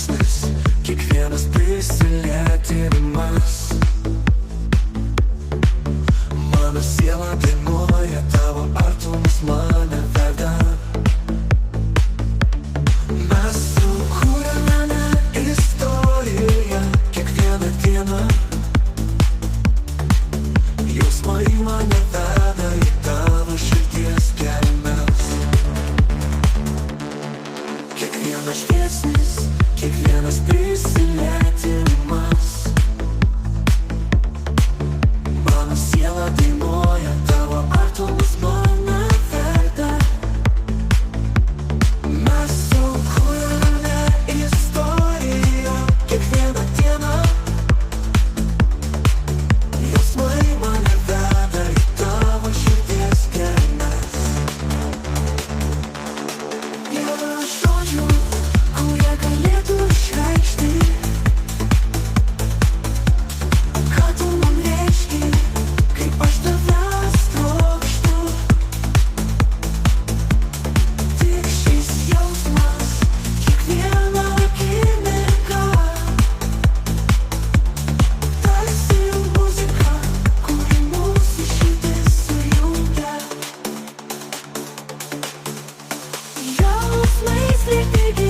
žvilgsnis, kiekvienas prisilietimas. Mano siela dainuoja, tavo artumas mane veda. Mes sukūrėme istoriją kiekvieną dieną. Jausmai mane veda į tavo širdies gelmes. Kiekvienas žvilgsnis, kiekvienas prisilietimas. Mano siela dainuoja, tavo artumas mane veda. Mes sukūrėme istoriją kiekvieną dieną. Jausmai mane veda į tavo širdies gelmes. Nėra žodžių, kurie galėtų išreikšti, ką tu man reiški, kaip aš tavęs trokštu. Tik šis jausmas, kiekviena akimirka, tarsi muzika, kuri mūsų širdis sujungia. Jausmai slėpti